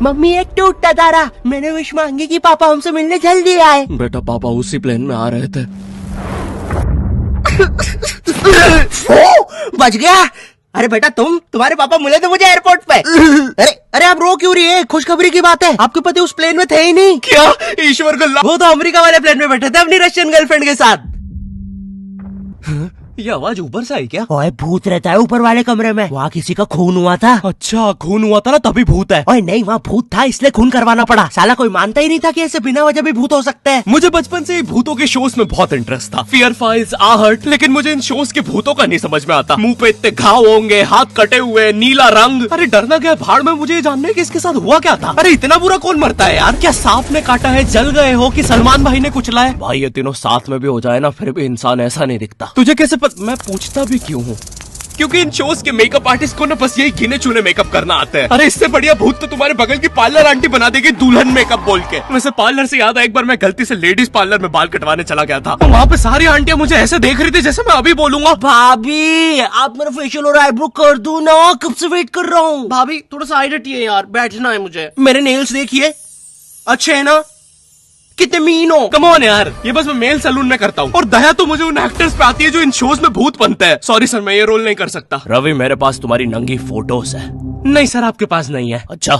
Mummy एक टूटता तारा, मैंने विश मांगी कि पापा हमसे मिलने जल्दी आए। बेटा पापा उसी प्लेन में आ रहे थे। बच गया। अरे बेटा तुम्हारे पापा मिले थे मुझे एयरपोर्ट पे। अरे आप रो क्यों रही है? खुशखबरी की बात है, आपके पति उस प्लेन में थे ही नहीं। क्या? ईश्वर को वो तो अमेरिका वाले प्लेन में बैठे थे अपनी रशियन गर्लफ्रेंड के साथ। ये आवाज ऊपर से आई क्या? ओए भूत रहता है ऊपर वाले कमरे में, वहाँ किसी का खून हुआ था। अच्छा खून हुआ था ना तभी भूत है। ओए नहीं, वहाँ भूत था इसलिए खून करवाना पड़ा। साला कोई मानता ही नहीं था कि ऐसे बिना वजह भी भूत हो सकते हैं। मुझे बचपन से ही भूतों के शोज में बहुत इंटरेस्ट था, फियर फाइल्स, आहट, लेकिन मुझे इन शोज के भूतों का नहीं समझ में आता। मुंह पे इतने घाव होंगे, हाथ कटे हुए, नीला रंग। अरे डरना क्या भाड़ में, मुझे जानना है कि इसके साथ हुआ क्या था। अरे इतना बुरा कौन मरता है यार? क्या सांप ने काटा है, जल गए हो कि सलमान भाई ने कुचला है? भाई ये तीनों साथ में भी हो जाए ना फिर भी इंसान ऐसा नहीं दिखता। तुझे कैसे मैं पूछता भी क्यों हूँ? क्योंकि इन शोज के मेकअप आर्टिस्ट को ना बस यही गिने चुने मेकअप करना आता है। अरे इससे बढ़िया भूत तो तुम्हारे बगल की पार्लर आंटी बना देगी दुल्हन मेकअप बोल के। वैसे पार्लर से याद है, एक बार मैं गलती से लेडीज पार्लर में बाल कटवाने चला गया था, तो वहाँ पे सारी आंटियां मुझे ऐसे देख रही थी जैसे मैं अभी बोलूंगा भाभी आप मेरा फेशियल और आईब्रो कर दो ना, कब से वेट कर रहा हूँ। भाभी थोड़ा सा साइड हटिए यार, बैठना है मुझे। मेरे नेल्स देखिए, अच्छे है ना? कितने मीन हो। कम ऑन यार, ये बस मैं मेल सैलून में करता हूँ। और दया तो मुझे उन एक्टर्स पे आती है जो इन शोज में भूत बनते हैं। सॉरी सर, मैं ये रोल नहीं कर सकता। रवि मेरे पास तुम्हारी नंगी फोटोज है। नहीं सर आपके पास नहीं है। अच्छा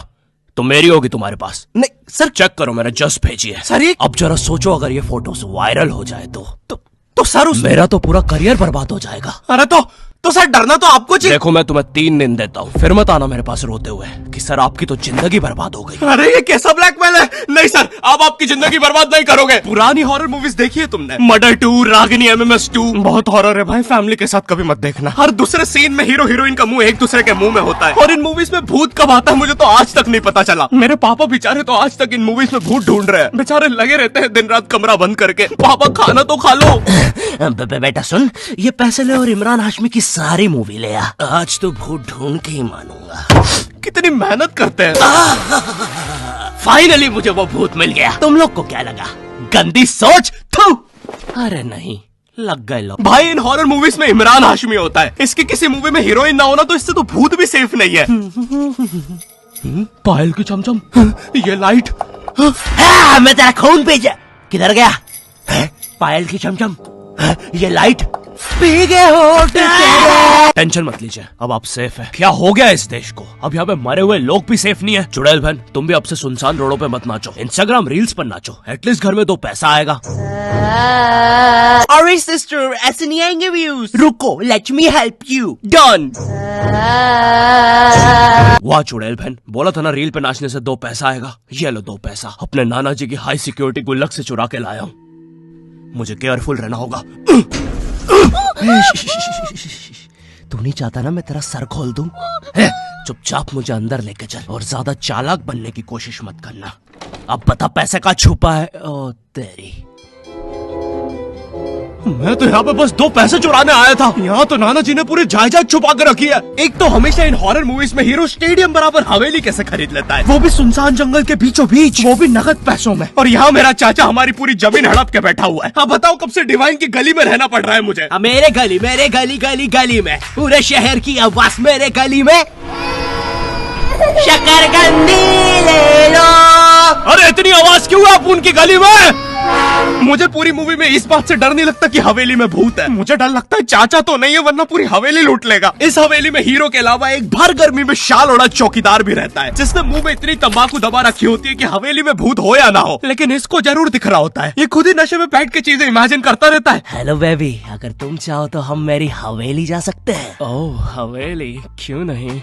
तो मेरी होगी तुम्हारे पास? नहीं सर। चेक करो, मैंने जस्ट भेजी है। सर अब जरा सोचो अगर ये फोटोज वायरल हो जाए तो सर मेरा तो पूरा करियर बर्बाद हो जाएगा। अरे तो सर डरना तो आपको चाहिए। देखो मैं तुम्हें 3 दिन देता हूँ, फिर मत आना मेरे पास रोते हुए कि सर आपकी तो जिंदगी बर्बाद हो गई। अरे ये कैसा ब्लैकमेल है? नहीं सर, आप आपकी जिंदगी बर्बाद नहीं करोगे। पुरानी हॉरर मूवीज देखी है तुमने? मर्डर 2, रागिनी, MMS 2, बहुत हॉरर है भाई, फैमिली के साथ कभी मत देखना। हर दूसरे सीन में हीरो हीरोइन का मुंह एक दूसरे के मुंह में होता है। और इन मूवीज में भूत कब आता है मुझे तो आज तक नहीं पता चला। मेरे पापा बेचारे तो आज तक इन मूवीज में भूत ढूंढ रहे हैं। बेचारे लगे रहते हैं दिन रात कमरा बंद करके। पापा खाना तो खा लो। बेटा सुन, ये पैसे ले और इमरान हाशमी की सारी मूवी ले आ। आज तो भूत ढूंढ के ही मानूंगा। कितनी मेहनत करते हैं। फाइनली मुझे वो भूत मिल गया। तुम लोग को क्या लगा? गंदी सोच। थू। अरे नहीं, लग गए लोग। भाई इन हॉरर मूवीज में इमरान हाशमी होता है, इसकी किसी मूवी में हीरोइन ना होना तो इससे तो भूत भी सेफ नहीं है। पायल की चमचम, ये लाइट। मैं तेरा खून भेजा। किधर गया? पायल की चमचम, ये लाइट पी गए हो। टेंशन मत लीजिए, अब आप सेफ है। क्या हो गया इस देश को? अब यहाँ पे मरे हुए लोग भी सेफ नहीं है। चुड़ैल बहन तुम भी अब से सुनसान रोडों पे मत नाचो, इंस्टाग्राम रील्स पर नाचो, एटलीस्ट घर में 2 पैसा आएगा। अरे सिस्टर ऐसे नहीं आएंगे व्यूज। रुको, let me help you. Done. वाह चुड़ैल बहन, बोला था ना रील पे नाचने से 2 पैसा आएगा। ये लो 2 पैसा, अपने नाना जी की हाई सिक्योरिटी गुल्लक से चुरा के लाया हूँ। मुझे केयरफुल रहना होगा। तू नहीं चाहता ना मैं तेरा सर खोल दूं? चुपचाप मुझे अंदर लेके चल और ज्यादा चालाक बनने की कोशिश मत करना। अब बता पैसे का छुपा है। ओ तेरी, मैं तो यहाँ पे बस 2 पैसे चुराने आया था। यहाँ तो नाना जी ने पूरी जायदाद छुपा कर रखी है। एक तो हमेशा इन हॉरर मूवीज में हीरो स्टेडियम बराबर हवेली कैसे खरीद लेता है, वो भी सुनसान जंगल के बीचों बीच, वो भी नगद पैसों में। और यहाँ मेरा चाचा हमारी पूरी जमीन हड़प के बैठा हुआ है। अब बताओ कब से डिवाइन की गली में रहना पड़ रहा है मुझे। मेरे गली में पूरे शहर की आवाज मेरे गली में। शकरकंदी ले लो। अरे इतनी आवाज क्यों है आप उनकी गली में? मुझे पूरी मूवी में इस बात से डर नहीं लगता कि हवेली में भूत है, मुझे डर लगता है चाचा तो नहीं है वरना पूरी हवेली लूट लेगा। इस हवेली में हीरो के अलावा एक भर गर्मी में शाल ओढ़ा चौकीदार भी रहता है, जिसने मुंह में इतनी तंबाकू दबा रखी होती है कि हवेली में भूत हो या ना हो, लेकिन इसको जरूर दिख रहा होता है। ये खुद ही नशे में बैठ के चीजें इमेजिन करता रहता है। हेलो बेबी, अगर तुम चाहो तो हम मेरी हवेली जा सकते हैं। ओह हवेली, क्यों नहीं?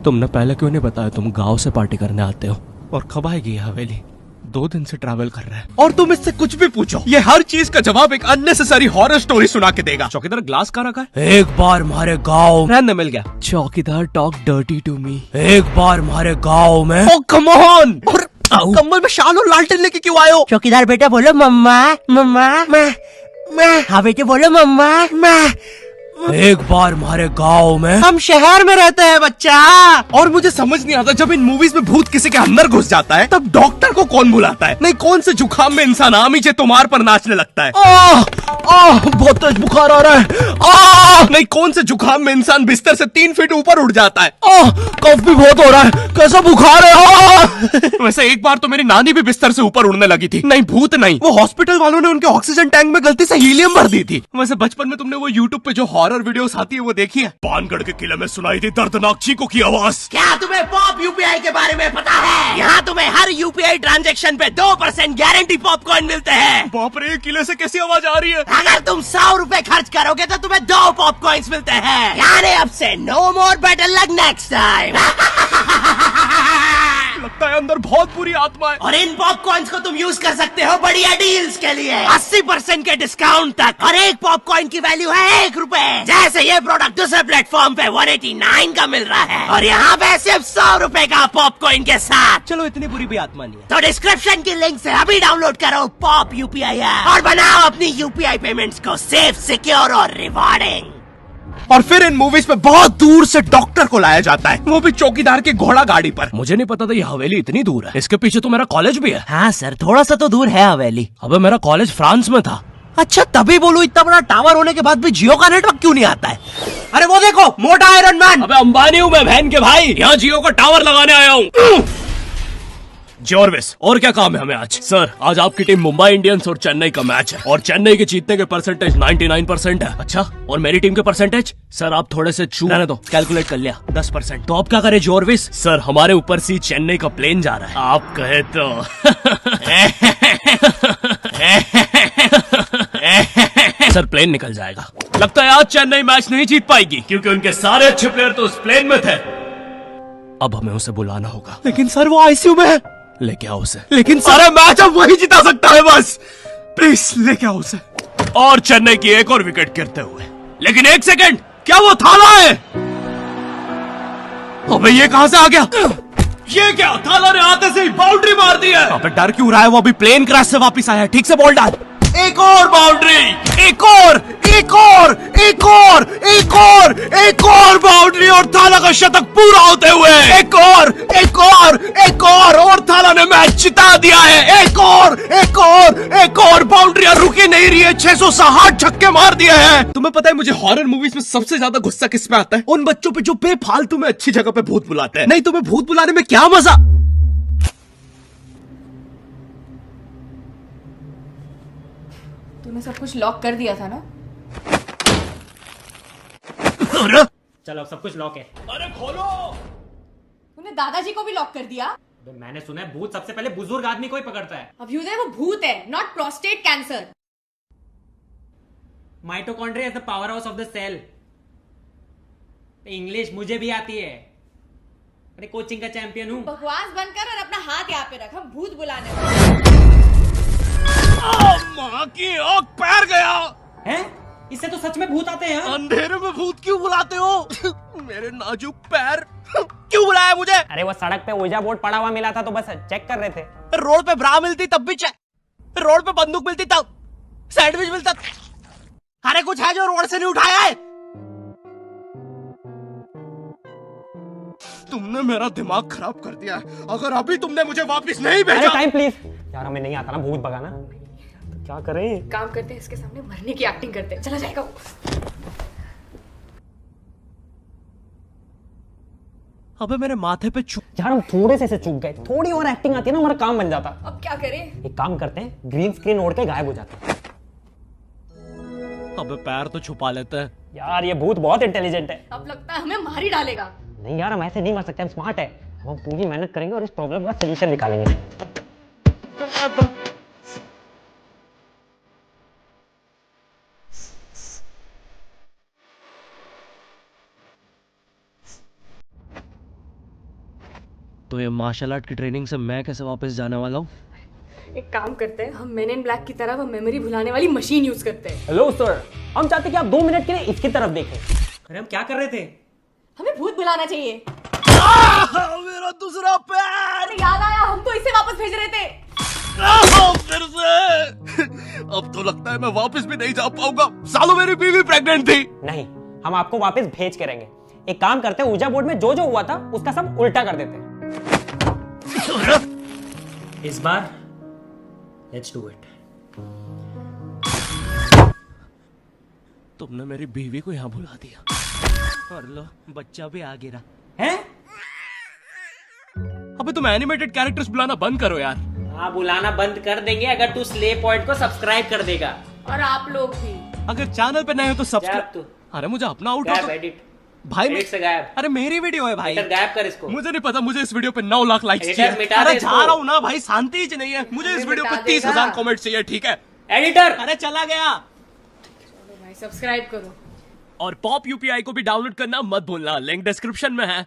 तुमने पहले क्यों नहीं बताया तुम गाँव से पार्टी करने आते हो? और कब आएगी ये हवेली? 2 दिन से ट्रैवल कर रहा है और तुम इससे कुछ भी पूछो, ये हर चीज का जवाब एक अननेसेसरी हॉरर स्टोरी सुना के देगा। चौकीदार ग्लास कहाँ रखा है? एक बार हमारे गाँव रहने मिल गया। चौकीदार टॉक डर्टी टू मी। एक बार हमारे गाँव में। ओह कम ऑन। और कंबल में शाल और लालटेन लेके क्यों आए हो? चौकीदार बेटा बोलो मम्मा मम्मा। मैं। हाँ बेटे बोलो मम्मा। एक बार हमारे गांव में हम शहर में रहते हैं बच्चा। और मुझे समझ नहीं आता, जब इन मूवीज में भूत किसी के अंदर घुस जाता है तब डॉक्टर को कौन बुलाता है? नहीं, कौन से जुकाम में इंसान आमीचे तुम्हार पर नाचने लगता है? बहुत तेज बुखार आ रहा है। नहीं, कौन से जुकाम में इंसान बिस्तर से 3 फीट ऊपर उठ जाता है? कफ भी बहुत हो रहा है, कैसा बुखार है? वैसे एक बार तो मेरी नानी भी बिस्तर से ऊपर उड़ने लगी थी। नहीं, भूत नहीं, वो हॉस्पिटल वालों ने उनके ऑक्सीजन टैंक में गलती से हीलियम भर दी थी। वैसे बचपन में तुमने वो यूट्यूब पे जो हॉरर वीडियोस आती है वो देखी है? पानगढ़ के किले में सुनाई थी दर्दनाक चीखों की आवाज। क्या तुम्हें पॉप यूपीआई के बारे में पता है? यहाँ तुम्हें हर यूपीआई ट्रांजैक्शन पे 2% गारंटी पॉपकॉर्न मिलते हैं। बाप रे, किले से कैसी आवाज आ रही है? अगर तुम 100 रुपए खर्च करोगे तो तुम्हें 2 पॉपकॉर्न्स मिलते हैं। यानी अब से no more better luck next time. लगता है अंदर बहुत बुरी आत्मा है। और इन पॉपकॉर्न्स को तुम यूज कर सकते हो बढ़िया डील्स के लिए, 80% के डिस्काउंट तक। और एक पॉपकॉर्न की वैल्यू है 1 रुपए। जैसे ये प्रोडक्ट दूसरे प्लेटफॉर्म पे 189 का मिल रहा है और यहाँ पे सिर्फ 100 रुपए का पॉपकॉर्न के साथ। चलो, इतनी बुरी भी आत्मा नहीं है। तो डिस्क्रिप्शन की लिंक से अभी डाउनलोड करो पॉप यूपीआई ऐप और बनाओ अपनी यूपीआई पेमेंट्स को सेफ, सिक्योर और रिवॉर्डिंग। और फिर इन मूवीज में बहुत दूर से डॉक्टर को लाया जाता है, वो भी चौकीदार की घोड़ा गाड़ी पर। मुझे नहीं पता था ये हवेली इतनी दूर है। इसके पीछे तो मेरा कॉलेज भी है। हाँ सर, थोड़ा सा तो दूर है हवेली। अबे, मेरा कॉलेज फ्रांस में था। अच्छा, तभी बोलूं इतना बड़ा टावर होने के बाद भी जियो का नेटवर्क क्यों नहीं आता है? अरे वो देखो, मोटा आयरन मैन। अबे अंबानी हूँ मैं बहन के भाई, यहाँ जियो का टावर लगाने आया हूँ। जॉर्विस, और क्या काम है हमें आज? सर, आज आपकी टीम मुंबई इंडियंस और चेन्नई का मैच है और चेन्नई के जीतने के परसेंटेज 99% है। अच्छा, और मेरी टीम के परसेंटेज? सर, आप थोड़े से रहने दो, कैलकुलेट कर लिया, 10%। तो आप क्या करें जॉर्विस? सर, हमारे ऊपर से चेन्नई का प्लेन जा रहा है। आप कहे तो सर, प्लेन निकल जाएगा। लगता है आज चेन्नई मैच नहीं जीत पाएगी क्योंकि उनके सारे अच्छे प्लेयर तो उस प्लेन में थे। अब हमें उसे बुलाना होगा। लेकिन सर, वो आईसीयू में है। लेके आओ उसे। लेकिन सारे मैच अब वही जिता सकता है, बस प्लीज लेके आओ उसे। और चेन्नई की एक और विकेट गिरते हुए। लेकिन 1 सेकंड, क्या वो थाला है? अबे, ये कहां से आ गया? ये क्या? थाला ने आते से ही बाउंड्री मार दी है। अबे, डर क्यों रहा है? वो अभी प्लेन क्रैश से वापस आया है। ठीक से बॉल डाल। एक और बाउंड्री, एक और, एक और, एक और, एक और, एक और बाउंड्री और थाला का शतक पूरा होते हुए एक और, एक और, एक और थाला ने मैच जिता दिया है। एक और, एक और, एक और बाउंड्री रुकी नहीं रही है। 660 छक्के मार दिए हैं। तुम्हें पता है मुझे हॉरर मूवीज में सबसे ज्यादा गुस्सा किस पे आता है? उन बच्चों पे जो बेफालतू में अच्छी जगह पे भूत बुलाते हैं। नहीं, तुम्हें भूत बुलाने में क्या मजा? तूने सब कुछ लॉक कर दिया था ना? चलो, अब सब कुछ लॉक है। अरे खोलो। तूने दादाजी को भी लॉक कर दिया? मैंने सुना है भूत सबसे पहले बुजुर्ग आदमी को ही पकड़ता है। अभ्युदय, वो भूत है, not prostate cancer. Mitochondria is the powerhouse of the cell. English मुझे भी आती है, अरे कोचिंग का चैंपियन हूँ। बकवास बंद कर और अपना हाथ यहाँ पे रख, हम भूत बुलाने वाले। माँ की आँख पैर गया हैं? इससे तो सच में भूत आते हैं। अंधेरे में भूत क्यों बुलाते हो? मेरे नाजुक पैर क्यों बुलाया मुझे? अरे वो सड़क पे ओजा बोर्ड पड़ा हुआ मिला था तो बस चेक कर रहे थे। रोड पे ब्रा मिलती तब भी चेक, रोड पे बंदूक मिलती तब, सैंडविच मिलता। अरे कुछ है जो रोड से नहीं उठाया है? तुमने मेरा दिमाग खराब कर दिया है। अगर अभी तुमने मुझे वापस नहीं भेजा। टाइम प्लीज यार, हमें नहीं आता ना भूत भगाना, तो क्या करें? काम करते हैं, इसके सामने मरने की एक्टिंग करते हैं। चला जाएगा वो। अबे, मेरे माथे पे यार हम थोड़े से चूक गए, थोड़ी और एक्टिंग आती है ना, हमारा काम बन जाता। अब क्या करें? एक काम करते हैं, ग्रीन स्क्रीन ओढ़ के गायब हो जाते हैं। अबे, पैर तो छुपा लेते हैं। यार ये भूत बहुत इंटेलिजेंट है। अब लगता है हमें मार ही डालेगा। नहीं यार, हम ऐसे नहीं मर सकते, हम स्मार्ट है। हम पूरी मेहनत करेंगे और इस प्रॉब्लम का सलूशन निकालेंगे। तो ये मार्शल आर्ट की ट्रेनिंग से मैं कैसे वापस जाने वाला हूँ? एक काम करते हैं, हम मेन इन ब्लैक की तरह वो मेमोरी भुलाने वाली मशीन यूज करते हैं। हेलो सर, हम चाहते कि आप 2 मिनट के लिए इसकी तरफ देखें। अरे हम क्या कर रहे थे? हमें भूत बुलाना चाहिए। मेरा दूसरा पैर। अरे याद आया, हम तो इसे वापस भेज रहे थे। फिर से। अब तो लगता है मैं वापस भी नहीं जा पाऊंगा। सालों मेरी बीवी प्रेग्नेंट थी। नहीं, हम आपको वापस भेज के रहेंगे। एक काम करते हैं, ऊर्जा बोर्ड में जो जो हुआ था उसका सब उल्टा कर देते हैं। इस बार लेट्स डू इट। तुमने मेरी बीवी को यहाँ बुला दिया और लो बच्चा भी आ गिरा हैं? अबे तुम एनिमेटेड कैरेक्टर्स बुलाना बंद करो यार। हाँ, बुलाना बंद कर देंगे अगर तू स्ले पॉइंट को सब्सक्राइब कर देगा। और आप लोग भी। अगर चैनल पे नए हो तो गायब सब्सक्राइब। तू। अरे मुझे अपना आउट गायब एडिट। भाई एडिट से गायब। अरे मेरी वीडियो है भाई। एडिटर गायब कर इसको। मुझे नहीं पता, मुझे इस वीडियो पे 9 लाख लाइक्स एडिटर चाहिए। मिटा दे अरे इसको। जा रहा हूँ ना भाई, शांति ही नहीं है। मुझे इस वीडियो पे मिटा 30,000 देगा। कमेंट चाहिए, ठीक है? एडिटर। अरे चला गया। चलो भाई सब्सक्राइब करो। और पॉप यूपीआई को भी डाउनलोड करना मत भूलना, लिंक डिस्क्रिप्शन में है।